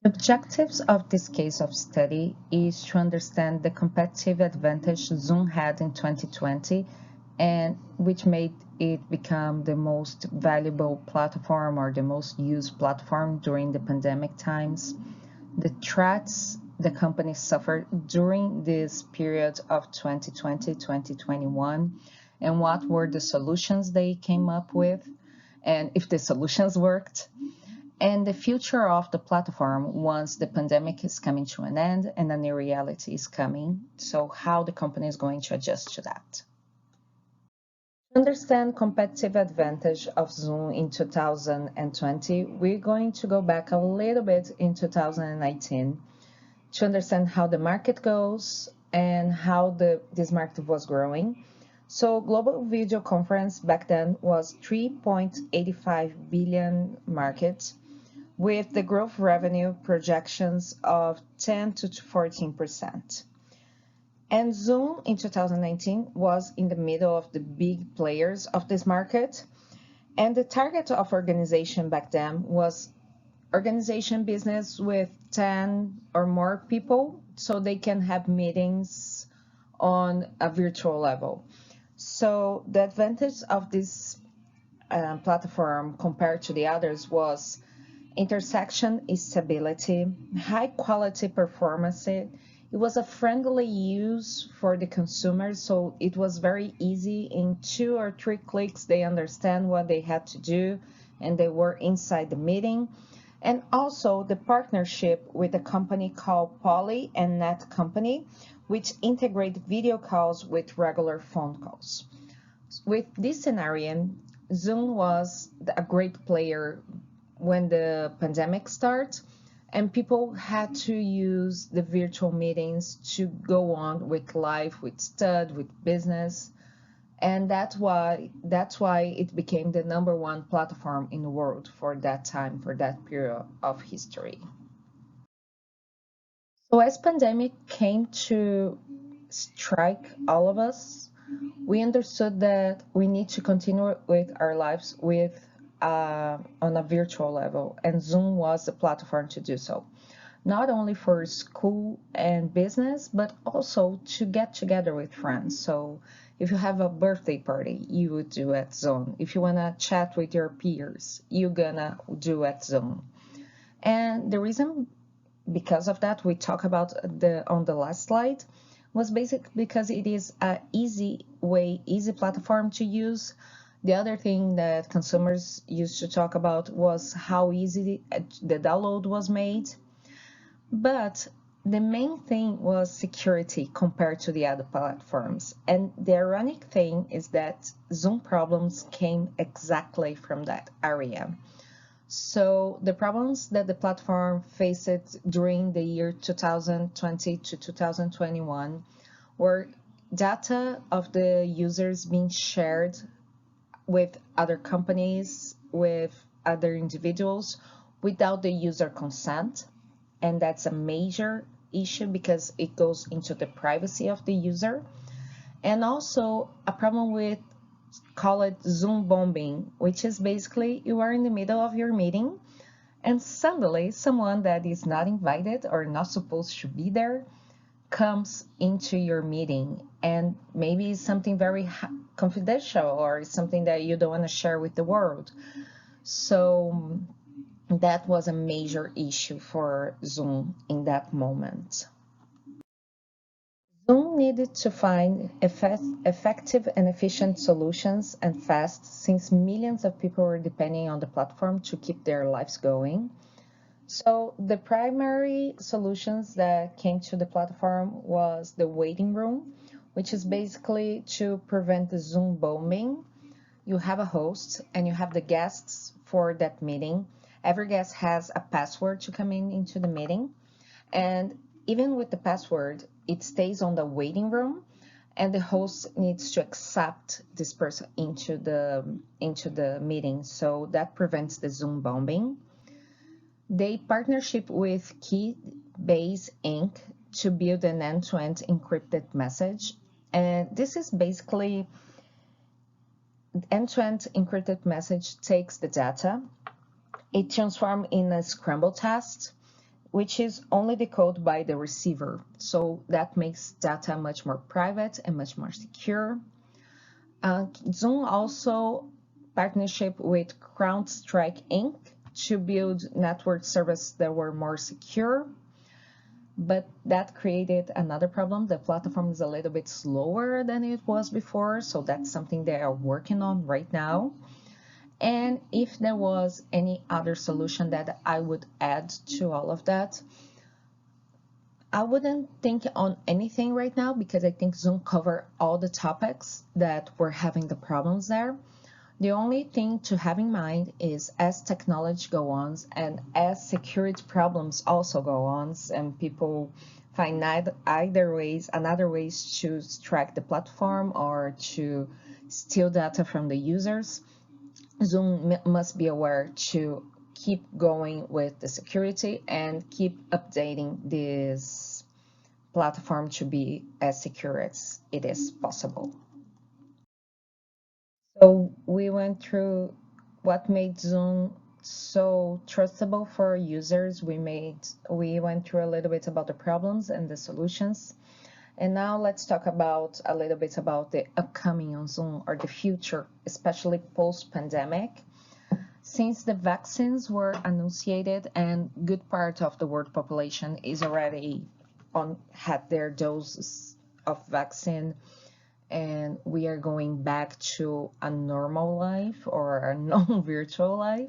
The objectives of this case of study is to understand the competitive advantage Zoom had in 2020 and which made it become the most valuable platform or the most used platform during the pandemic times, the threats the company suffered during this period of 2020-2021, and what were the solutions they came up with, and if the solutions worked, and the future of the platform once the pandemic is coming to an end and a new reality is coming. So how the company is going to adjust to that. To understand competitive advantage of Zoom in 2020, we're going to go back a little bit in 2019 to understand how the market goes and how this market was growing. So global video conference back then was 3.85 billion market with the growth revenue projections of 10 to 14%. And Zoom in 2019 was in the middle of the big players of this market. And the target of organization back then was organization business with 10 or more people so they can have meetings on a virtual level. So the advantage of this platform compared to the others was intersection stability, high quality performance. It was a friendly use for the consumer, so it was very easy. In 2 or 3 clicks, they understand what they had to do and they were inside the meeting. And also the partnership with a company called Poly and Net Company, which integrate video calls with regular phone calls. With this scenario, Zoom was a great player when the pandemic started and people had to use the virtual meetings to go on with life, with study, with business. And that's why it became the #1 platform in the world for that time, for that period of history. So as pandemic came to strike all of us, we understood that we need to continue with our lives on a virtual level, and Zoom was the platform to do so. Not only for school and business, but also to get together with friends. So if you have a birthday party, you would do at Zoom. If you want to chat with your peers, you're gonna do at Zoom. And the reason because of that we talk about on the last slide was basically because it is a easy platform to use. The other thing that consumers used to talk about was how easy the download was made. But the main thing was security compared to the other platforms. And the ironic thing is that Zoom problems came exactly from that area. So the problems that the platform faced during the year 2020 to 2021 were data of the users being shared with other companies, with other individuals without the user consent. And that's a major issue because it goes into the privacy of the user. And also a problem with call it Zoom bombing, which is basically you are in the middle of your meeting and suddenly someone that is not invited or not supposed to be there comes into your meeting, and maybe it's something very confidential or something that you don't want to share with the world. So that was a major issue for Zoom in that moment. Zoom needed to find effective and efficient solutions and fast, since millions of people were depending on the platform to keep their lives going. So the primary solutions that came to the platform was the waiting room, which is basically to prevent the Zoom bombing. You have a host and you have the guests for that meeting. Every guest has a password to come into the meeting. And even with the password, it stays on the waiting room and the host needs to accept this person into the meeting. So that prevents the Zoom bombing. They partnership with Keybase Inc. to build an end-to-end encrypted message. And this is basically end-to-end encrypted message takes the data, it transforms in a scramble test. which is only decoded by the receiver. So that makes data much more private and much more secure. Zoom also partnership with CrowdStrike Inc. to build network services that were more secure. But that created another problem. The platform is a little bit slower than it was before, so that's something they are working on right now. And if there was any other solution that I would add to all of that, I wouldn't think on anything right now because I think Zoom covered all the topics that were having the problems there. The only thing to have in mind is as technology goes on and as security problems also go on and people find another ways to track the platform or to steal data from the users, Zoom must be aware to keep going with the security and keep updating this platform to be as secure as it is possible. So we went through what made Zoom so trustable for users. We went through a little bit about the problems and the solutions. And now let's talk about a little bit about the upcoming on Zoom or the future, especially post-pandemic. Since the vaccines were enunciated and good part of the world population is already had their doses of vaccine, and we are going back to a normal life or a non-virtual life,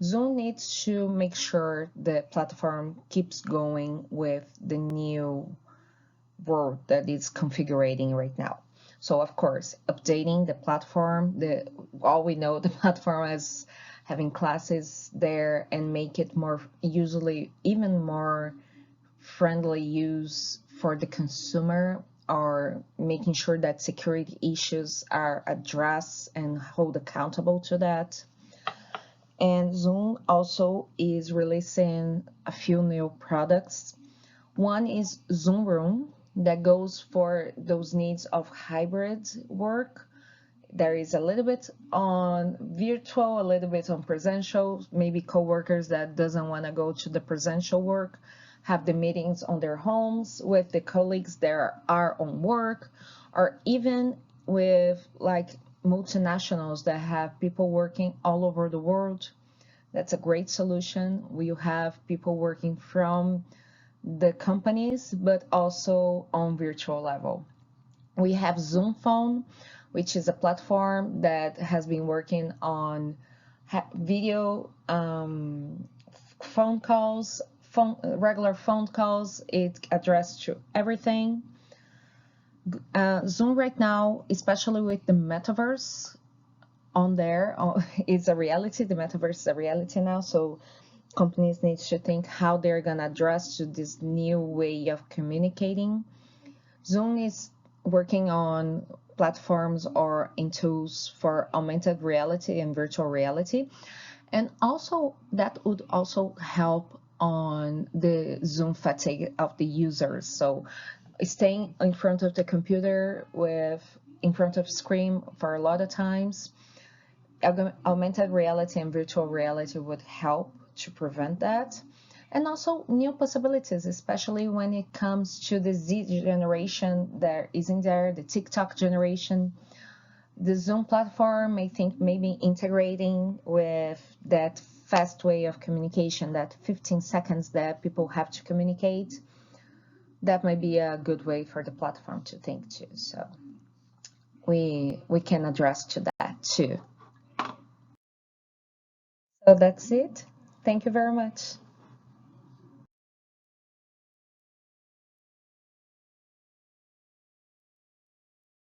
Zoom needs to make sure the platform keeps going with the new world that it's configuring right now. So of course, updating the platform, all we know the platform as having classes there and make it more usually even more friendly use for the consumer, or making sure that security issues are addressed and hold accountable to that. And Zoom also is releasing a few new products. One is Zoom Room that goes for those needs of hybrid work. There is a little bit on virtual, a little bit on presential, maybe coworkers that doesn't want to go to the presential work, have the meetings on their homes with the colleagues that are on work, or even with like multinationals that have people working all over the world. That's a great solution. We have people working from the companies, but also on virtual level. We have Zoom Phone, which is a platform that has been working on video phone calls, regular phone calls. It addressed to everything. Zoom right now, especially with the metaverse on there, is a reality. The metaverse is a reality now, so companies need to think how they're going to address to this new way of communicating. Zoom is working on platforms or in tools for augmented reality and virtual reality. And also that would also help on the Zoom fatigue of the users. So staying in front of the computer in front of screen for a lot of times, augmented reality and virtual reality would help to prevent that. And also new possibilities, especially when it comes to the Z generation that is in there, the TikTok generation. The Zoom platform, I think maybe integrating with that fast way of communication, that 15 seconds that people have to communicate, that might be a good way for the platform to think too. So we can address to that too. So that's it. Thank you very much.